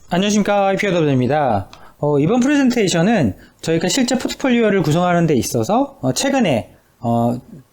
안녕하십니까, IPOW입니다. 이번 프레젠테이션은 저희가 실제 포트폴리오를 구성하는 데 있어서 최근에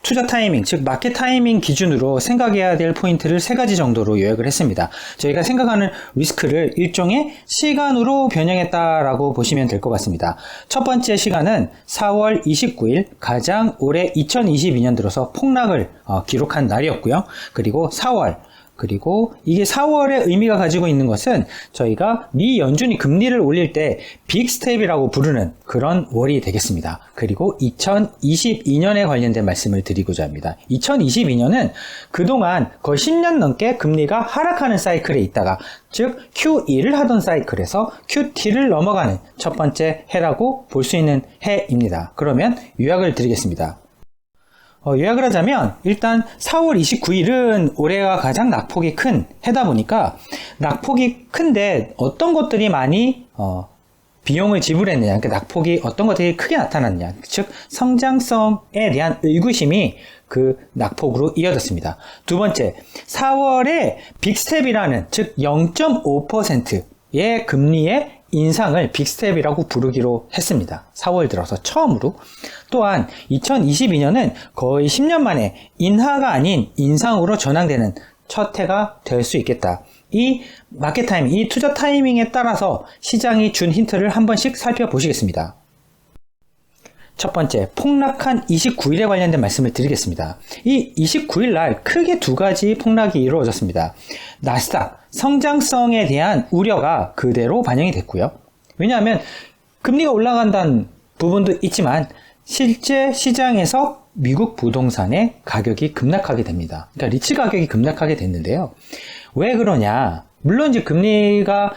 투자 타이밍, 즉 마켓 타이밍 기준으로 생각해야 될 포인트를 3가지 정도로 요약을 했습니다. 저희가 생각하는 리스크를 일종의 시간으로 변형했다라고 보시면 될 것 같습니다. 첫 번째 시간은 4월 29일, 가장 올해 2022년 들어서 폭락을 기록한 날이었고요. 그리고 4월, 그리고 이게 4월의 의미가 가지고 있는 것은 저희가 미 연준이 금리를 올릴 때 빅스텝이라고 부르는 그런 월이 되겠습니다. 그리고 2022년에 관련된 말씀을 드리고자 합니다. 2022년은 그동안 거의 10년 넘게 금리가 하락하는 사이클에 있다가, 즉 QE를 하던 사이클에서 QT를 넘어가는 첫 번째 해라고 볼 수 있는 해입니다. 그러면 요약을 드리겠습니다. 요약을 하자면 일단 4월 29일은 올해가 가장 낙폭이 큰 해다 보니까, 낙폭이 큰데 어떤 것들이 많이 비용을 지불했느냐, 그러니까 낙폭이 어떤 것들이 크게 나타났냐, 즉 성장성에 대한 의구심이 그 낙폭으로 이어졌습니다. 두 번째, 4월에 빅스텝이라는, 즉 0.5%의 금리의 인상을 빅스텝이라고 부르기로 했습니다. 4월 들어서 처음으로. 또한 2022년은 거의 10년 만에 인하가 아닌 인상으로 전환되는 첫 해가 될 수 있겠다. 이 마켓 타이밍, 이 투자 타이밍에 따라서 시장이 준 힌트를 한 번씩 살펴보시겠습니다. 첫 번째, 폭락한 29일에 관련된 말씀을 드리겠습니다. 이 29일 날 크게 2가지 폭락이 이루어졌습니다. 나스닥, 성장성에 대한 우려가 그대로 반영이 됐고요. 왜냐하면 금리가 올라간다는 부분도 있지만 실제 시장에서 미국 부동산의 가격이 급락하게 됩니다. 그러니까 리츠 가격이 급락하게 됐는데요. 왜 그러냐? 물론 이제 금리가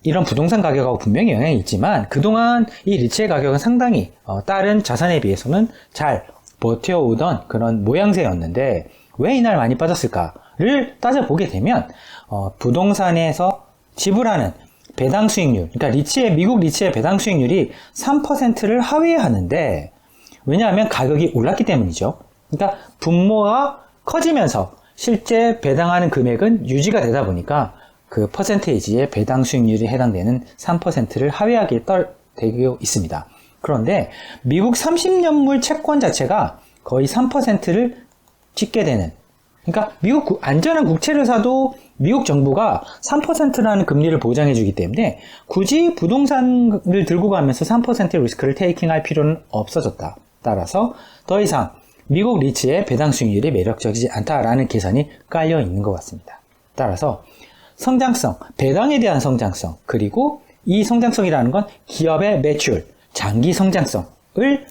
이런 부동산 가격하고 분명히 영향이 있지만 그동안 이 리츠의 가격은 상당히 다른 자산에 비해서는 잘 버텨오던 그런 모양새였는데 왜 이날 많이 빠졌을까를 따져보게 되면 부동산에서 지불하는 배당 수익률, 그러니까 미국 리츠의 배당 수익률이 3%를 하회하는데, 왜냐하면 가격이 올랐기 때문이죠. 그러니까 분모가 커지면서 실제 배당하는 금액은 유지가 되다 보니까 그 퍼센테이지의 배당 수익률이 해당되는 3%를 하회하게 되고 있습니다. 그런데 미국 30년물 채권 자체가 거의 3%를 찍게 되는, 그러니까 미국 안전한 국채를 사도 미국 정부가 3%라는 금리를 보장해 주기 때문에 굳이 부동산을 들고 가면서 3%의 리스크를 테이킹할 필요는 없어졌다. 따라서 더 이상 미국 리츠의 배당 수익률이 매력적이지 않다라는 계산이 깔려 있는 것 같습니다. 따라서 성장성, 배당에 대한 성장성, 그리고 이 성장성이라는 건 기업의 매출, 장기 성장성을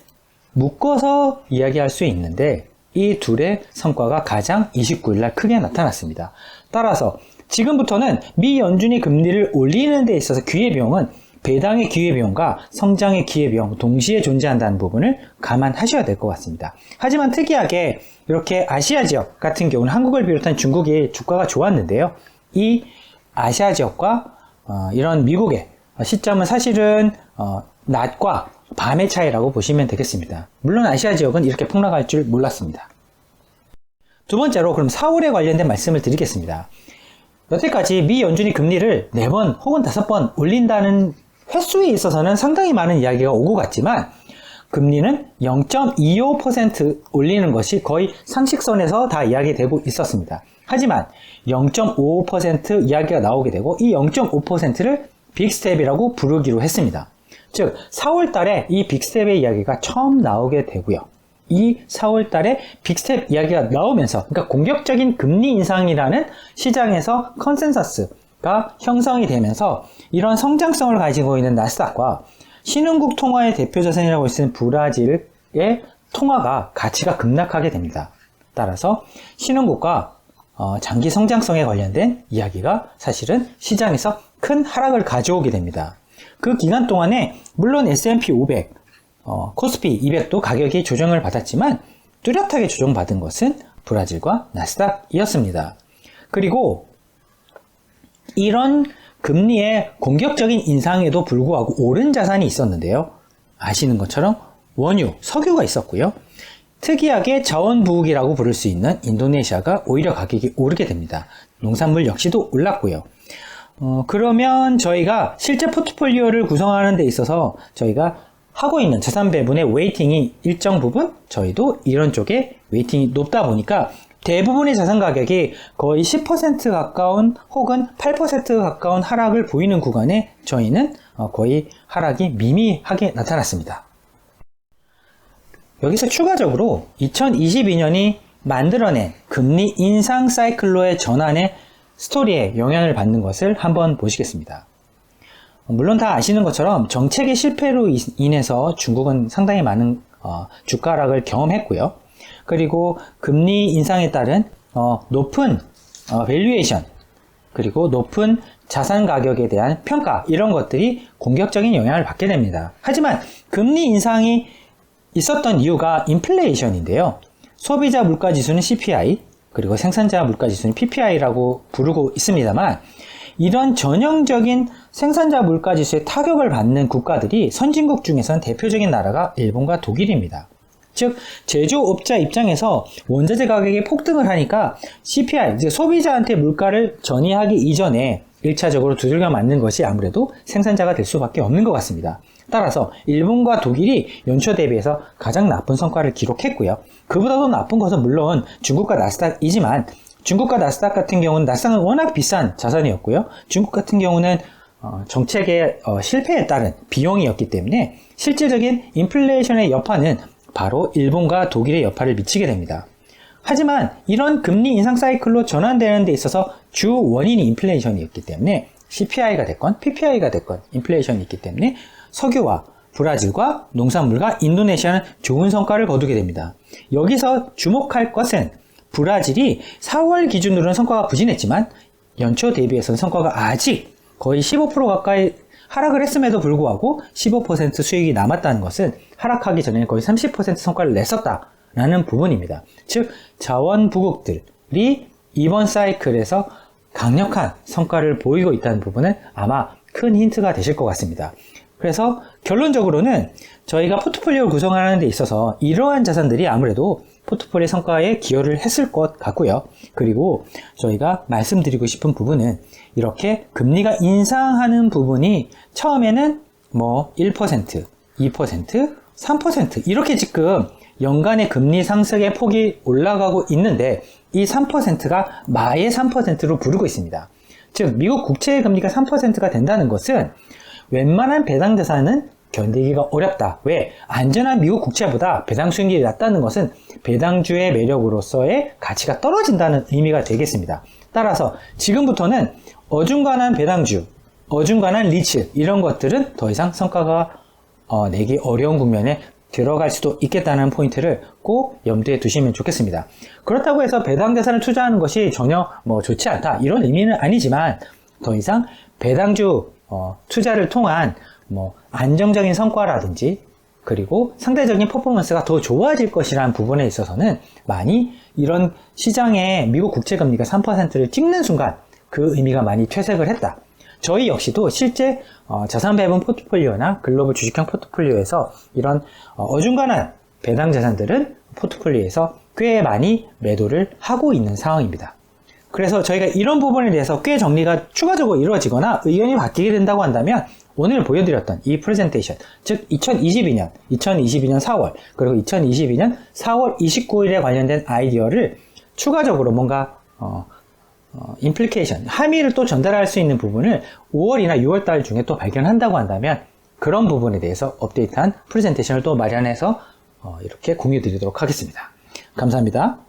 묶어서 이야기할 수 있는데, 이 둘의 성과가 가장 29일날 크게 나타났습니다. 따라서 지금부터는 미 연준이 금리를 올리는 데 있어서 기회비용은 배당의 기회비용과 성장의 기회비용 동시에 존재한다는 부분을 감안하셔야 될 것 같습니다. 하지만 특이하게 이렇게 아시아 지역 같은 경우는 한국을 비롯한 중국이 주가가 좋았는데요. 이 아시아 지역과 이런 미국의 시점은 사실은 낮과 밤의 차이라고 보시면 되겠습니다. 물론 아시아 지역은 이렇게 폭락할 줄 몰랐습니다. 두 번째로 그럼 4월에 관련된 말씀을 드리겠습니다. 여태까지 미 연준이 금리를 4번 혹은 5번 올린다는 횟수에 있어서는 상당히 많은 이야기가 오고 갔지만, 금리는 0.25% 올리는 것이 거의 상식선에서 다 이야기되고 있었습니다. 하지만 0.5% 이야기가 나오게 되고, 이 0.5%를 빅스텝이라고 부르기로 했습니다. 즉 4월 달에 이 빅스텝의 이야기가 처음 나오게 되고요. 이 4월 달에 빅스텝 이야기가 나오면서, 그러니까 공격적인 금리 인상이라는 시장에서 컨센서스가 형성이 되면서 이런 성장성을 가지고 있는 나스닥과 신흥국 통화의 대표 자산이라고 할 수 있는 브라질의 통화가 가치가 급락하게 됩니다. 따라서 신흥국과 장기 성장성에 관련된 이야기가 사실은 시장에서 큰 하락을 가져오게 됩니다. 그 기간 동안에 물론 S&P 500, 코스피 200도 가격이 조정을 받았지만 뚜렷하게 조정받은 것은 브라질과 나스닥이었습니다. 그리고 이런 금리의 공격적인 인상에도 불구하고 오른 자산이 있었는데요. 아시는 것처럼 원유, 석유가 있었고요. 특이하게 자원부국이라고 부를 수 있는 인도네시아가 오히려 가격이 오르게 됩니다. 농산물 역시도 올랐고요. 그러면 저희가 실제 포트폴리오를 구성하는 데 있어서 저희가 하고 있는 자산 배분의 웨이팅이 일정 부분 저희도 이런 쪽에 웨이팅이 높다 보니까 대부분의 자산 가격이 거의 10% 가까운 혹은 8% 가까운 하락을 보이는 구간에 저희는 거의 하락이 미미하게 나타났습니다. 여기서 추가적으로 2022년이 만들어낸 금리 인상 사이클로의 전환의 스토리에 영향을 받는 것을 한번 보시겠습니다. 물론 다 아시는 것처럼 정책의 실패로 인해서 중국은 상당히 많은 주가 하락을 경험했고요. 그리고 금리 인상에 따른 높은 밸류에이션 그리고 높은 자산 가격에 대한 평가 이런 것들이 공격적인 영향을 받게 됩니다. 하지만 금리 인상이 있었던 이유가 인플레이션인데요. 소비자 물가지수는 CPI 그리고 생산자 물가지수는 PPI라고 부르고 있습니다만 이런 전형적인 생산자 물가지수에 타격을 받는 국가들이 선진국 중에선 대표적인 나라가 일본과 독일입니다. 즉 제조업자 입장에서 원자재 가격이 폭등을 하니까 CPI, 즉 소비자한테 물가를 전이하기 이전에 1차적으로 두들겨 맞는 것이 아무래도 생산자가 될 수밖에 없는 것 같습니다. 따라서 일본과 독일이 연초 대비해서 가장 나쁜 성과를 기록했고요. 그보다도 나쁜 것은 물론 중국과 나스닥이지만 중국과 나스닥 같은 경우는 나스닥은 워낙 비싼 자산이었고요. 중국 같은 경우는 정책의 실패에 따른 비용이었기 때문에 실질적인 인플레이션의 여파는 바로 일본과 독일의 여파를 미치게 됩니다. 하지만 이런 금리 인상 사이클로 전환되는 데 있어서 주 원인이 인플레이션이었기 때문에 CPI가 됐건 PPI가 됐건 인플레이션이 있기 때문에 석유와 브라질과 농산물과 인도네시아는 좋은 성과를 거두게 됩니다. 여기서 주목할 것은 브라질이 4월 기준으로는 성과가 부진했지만 연초 대비해서는 성과가 아직 거의 15% 가까이 하락을 했음에도 불구하고 15% 수익이 남았다는 것은 하락하기 전에 거의 30% 성과를 냈었다라는 부분입니다. 즉 자원부국들이 이번 사이클에서 강력한 성과를 보이고 있다는 부분은 아마 큰 힌트가 되실 것 같습니다. 그래서 결론적으로는 저희가 포트폴리오를 구성하는 데 있어서 이러한 자산들이 아무래도 포트폴리오 성과에 기여를 했을 것 같고요. 그리고 저희가 말씀드리고 싶은 부분은 이렇게 금리가 인상하는 부분이 처음에는 1%, 2%, 3% 이렇게 지금 연간의 금리 상승의 폭이 올라가고 있는데 이 3%가 마의 3%로 부르고 있습니다. 즉 미국 국채의 금리가 3%가 된다는 것은 웬만한 배당 자산은 견디기가 어렵다. 왜? 안전한 미국 국채보다 배당 수익률이 낮다는 것은 배당주의 매력으로서의 가치가 떨어진다는 의미가 되겠습니다. 따라서 지금부터는 어중간한 배당주, 어중간한 리츠 이런 것들은 더 이상 성과가 내기 어려운 국면에 들어갈 수도 있겠다는 포인트를 꼭 염두에 두시면 좋겠습니다. 그렇다고 해서 배당 자산을 투자하는 것이 전혀 좋지 않다 이런 의미는 아니지만 더 이상 배당주 투자를 통한 안정적인 성과라든지 그리고 상대적인 퍼포먼스가 더 좋아질 것이라는 부분에 있어서는 많이 이런 시장의 미국 국채금리가 3%를 찍는 순간 그 의미가 많이 퇴색을 했다. 저희 역시도 실제 자산 배분 포트폴리오나 글로벌 주식형 포트폴리오에서 이런 어중간한 배당 자산들은 포트폴리오에서 꽤 많이 매도를 하고 있는 상황입니다. 그래서 저희가 이런 부분에 대해서 꽤 정리가 추가적으로 이루어지거나 의견이 바뀌게 된다고 한다면 오늘 보여드렸던 이 프레젠테이션, 즉 2022년 4월 그리고 2022년 4월 29일에 관련된 아이디어를 추가적으로 뭔가 임플리케이션, 함의를 또 전달할 수 있는 부분을 5월이나 6월달 중에 또 발견한다고 한다면 그런 부분에 대해서 업데이트한 프레젠테이션을 또 마련해서 이렇게 공유 드리도록 하겠습니다. 감사합니다.